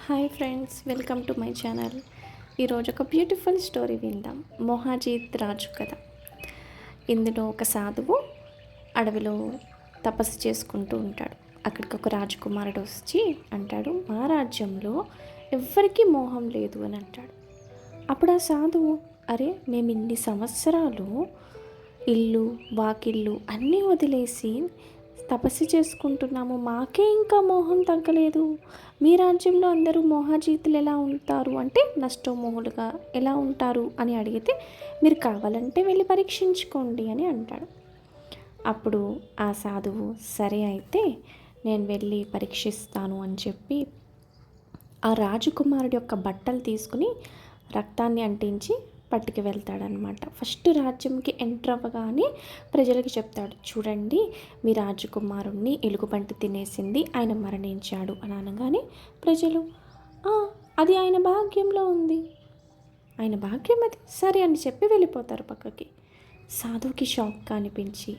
Hi friends, welcome to my channel. ఈరోజు ఒక beautiful story విందాం. మొహాజీత్ రాజు కథ. ఇందులో ఒక సాధువు అడవిలో తపస్సు చేసుకుంటూ ఉంటాడు. అక్కడికి ఒక రాజకుమారుడు వచ్చి అంటాడు, మా రాజ్యంలో ఎవ్వరికీ మోహం లేదు అని అంటాడు. అప్పుడు ఆ సాధువు, అరే మేము ఇన్ని సంవత్సరాలు ఇల్లు వాకిళ్ళు అన్నీ వదిలేసి తపస్సు చేసుకుంటున్నాము, మాకే ఇంకా మోహం తగ్గలేదు. మీ రాజ్యంలో అందరూ మోహాజీతులు ఎలా ఉంటారు అంటే నష్టమోహులుగా ఎలా ఉంటారు అని అడిగితే, మీరు కావాలంటే వెళ్ళి పరీక్షించుకోండి అని అంటాడు. అప్పుడు ఆ సాధువు, సరే అయితే నేను వెళ్ళి పరీక్షిస్తాను అని చెప్పి ఆ రాజకుమారుడి యొక్క బట్టలు తీసుకుని రక్తాన్ని అంటించి పట్టుకు వెళ్తాడనమాట. ఫస్ట్ రాజ్యంకి ఎంటర్ అవ్వగానే ప్రజలకి చెప్తాడు, చూడండి మీ రాజకుమారుణ్ణి ఎలుగుబంటి తినేసింది, ఆయన మరణించాడు అని అనగానే ప్రజలు, అది ఆయన భాగ్యంలో ఉంది, ఆయన భాగ్యం అది, సరే అని చెప్పి వెళ్ళిపోతారు పక్కకి. సాధువుకి షాక్గా అనిపించి,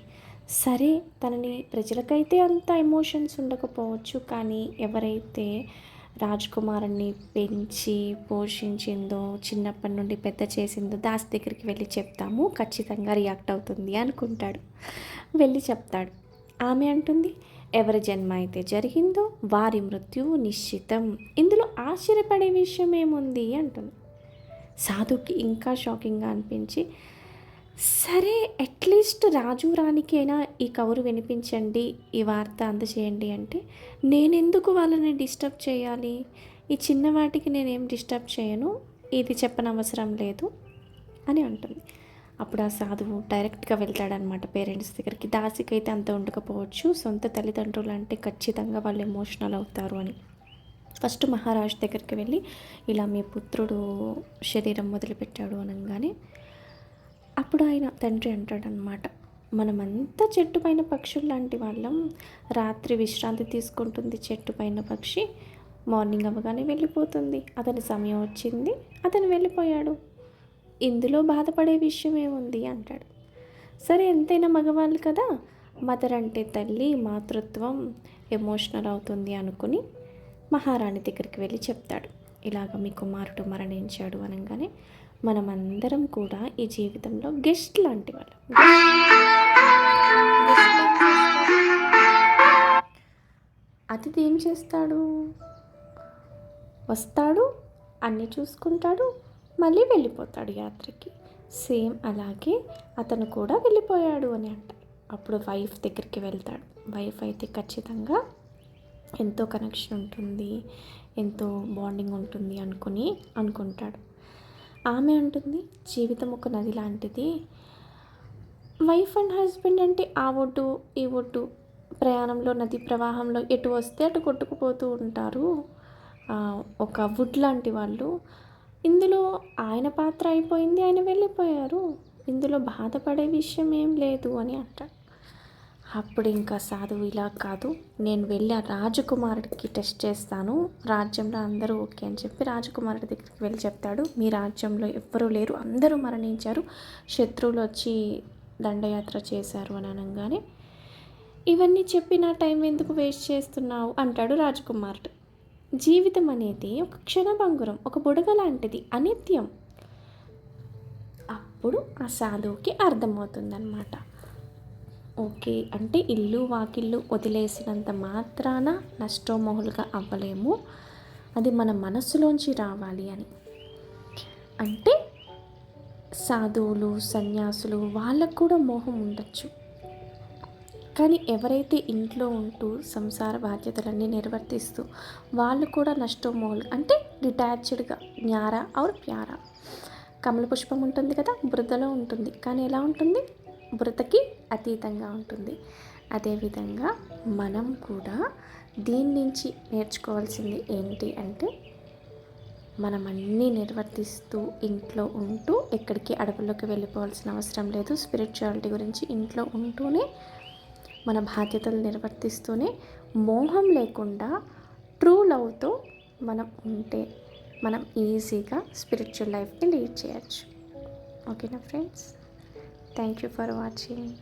సరే తనని ప్రజలకైతే అంత ఎమోషన్స్ ఉండకపోవచ్చు, కానీ ఎవరైతే రాజకుమారుణ్ణి పెంచి పోషించిందో, చిన్నప్పటి నుండి పెద్ద చేసిందో దాసి దగ్గరికి వెళ్ళి చెప్తాము, ఖచ్చితంగా రియాక్ట్ అవుతుంది అనుకుంటాడు. వెళ్ళి చెప్తాడు. ఆమె అంటుంది, ఎవరి జన్మ అయితే జరిగిందో వారి మృత్యువు నిశ్చితం, ఇందులో ఆశ్చర్యపడే విషయం ఏముంది అంటుంది. సాధుకి ఇంకా షాకింగ్గా అనిపించి, సరే అట్లీస్ట్ రాజు రాణికి అయినా ఈ కబురు వినిపించండి, ఈ వార్త అందజేయండి అంటే, నేనెందుకు వాళ్ళని డిస్టర్బ్ చేయాలి, ఈ చిన్న వాటికి నేనేం డిస్టర్బ్ చేయను, ఇది చెప్పనవసరం లేదు అని అంటుంది. అప్పుడు ఆ సాధువు డైరెక్ట్గా వెళ్తాడనమాట పేరెంట్స్ దగ్గరికి. దాసికి అయితే అంత ఉండకపోవచ్చు, సొంత తల్లిదండ్రులు అంటే ఖచ్చితంగా వాళ్ళు ఎమోషనల్ అవుతారు అని. ఫస్ట్ మహారాజు దగ్గరికి వెళ్ళి, ఇలా మీ పుత్రుడు శరీరం వదిలిపెట్టాడు అనగానే అప్పుడు ఆయన తండ్రి అంటాడనమాట, మనమంతా చెట్టు పైన పక్షులు లాంటి వాళ్ళం, రాత్రి విశ్రాంతి తీసుకుంటుంది చెట్టు పైన పక్షి, మార్నింగ్ అవ్వగానే వెళ్ళిపోతుంది, అతని సమయం వచ్చింది, అతను వెళ్ళిపోయాడు, ఇందులో బాధపడే విషయం ఏముంది అంటాడు. సరే ఎంతైనా మగవాళ్ళు కదా, మదర్ అంటే తల్లి, మాతృత్వం ఎమోషనల్ అవుతుంది అనుకుని మహారాణి దగ్గరికి వెళ్ళి చెప్తాడు, ఇలాగ మీ కుమారుడు మరణించాడు అనగానే, మనమందరం కూడా ఈ జీవితంలో గెస్ట్ లాంటి వాళ్ళం. అతిథి ఏం చేస్తాడు, వస్తాడు, అన్నీ చూసుకుంటాడు, మళ్ళీ వెళ్ళిపోతాడు యాత్రకి. సేమ్ అలాగే అతను కూడా వెళ్ళిపోయాడు అని అంటాడు. అప్పుడు వైఫ్ దగ్గరికి వెళ్తాడు. వైఫ్ అయితే ఖచ్చితంగా ఎంతో కనెక్షన్ ఉంటుంది, ఎంతో బాండింగ్ ఉంటుంది అనుకుంటాడు. ఆమె అంటుంది, జీవితం ఒక నది లాంటిది, వైఫ్ అండ్ హస్బెండ్ అంటే ఆ ఒడ్డు ఈ ఒడ్డు ప్రయాణంలో నది ప్రవాహంలో ఎటు వస్తే అటు కొట్టుకుపోతూ ఉంటారు, ఒక వుడ్ లాంటి వాళ్ళు, ఇందులో ఆయన పాత్ర అయిపోయింది, ఆయన వెళ్ళిపోయారు, ఇందులో బాధపడే విషయం ఏం లేదు అని అంటాడు. అప్పుడు ఇంకా సాధువు, ఇలా కాదు, నేను వెళ్ళి ఆ రాజకుమారుడికి టెస్ట్ చేస్తాను, రాజ్యంలో అందరూ ఓకే అని చెప్పి రాజకుమారుడి దగ్గరికి వెళ్ళి చెప్తాడు, మీ రాజ్యంలో ఎవ్వరూ లేరు, అందరూ మరణించారు, శత్రువులు వచ్చి దండయాత్ర చేశారు అని అనగానే, ఇవన్నీ చెప్పి నా టైం ఎందుకు వేస్ట్ చేస్తున్నావు అంటాడు రాజకుమారుడు. జీవితం అనేది ఒక క్షణభంగురం, ఒక బుడగ లాంటిది, అనిత్యం. అప్పుడు ఆ సాధువుకి అర్థమవుతుందన్నమాట, ఓకే అంటే ఇల్లు వాకిళ్ళు వదిలేసినంత మాత్రాన నష్టమోహులుగా అవ్వలేము, అది మన మనసులోంచి రావాలి అని. అంటే సాధువులు సన్యాసులు వాళ్ళకు కూడా మోహం ఉండొచ్చు, కానీ ఎవరైతే ఇంట్లో ఉంటూ సంసార బాధ్యతలన్నీ నిర్వర్తిస్తూ వాళ్ళు కూడా నష్టమోహులు అంటే డిటాచ్డ్గా, న్యారా ఆర్ ప్యారా. కమల పుష్పం ఉంటుంది కదా, బురదలో ఉంటుంది, కానీ ఎలా ఉంటుంది, బురదకి అతీతంగా ఉంటుంది. అదేవిధంగా మనం కూడా దీని నుంచి నేర్చుకోవాల్సింది ఏంటి అంటే, మనం అన్నీ నిర్వర్తిస్తూ ఇంట్లో ఉంటూ ఎక్కడికి అడవుల్లోకి వెళ్ళిపోవాల్సిన అవసరం లేదు. స్పిరిచువాలిటీ గురించి ఇంట్లో ఉంటూనే మన బాధ్యతలు నిర్వర్తిస్తూనే మోహం లేకుండా ట్రూ లవ్తో మనం ఉంటే మనం ఈజీగా స్పిరిచువల్ లైఫ్ని లీడ్ చేయొచ్చు. ఓకేనా friends, thank you for watching.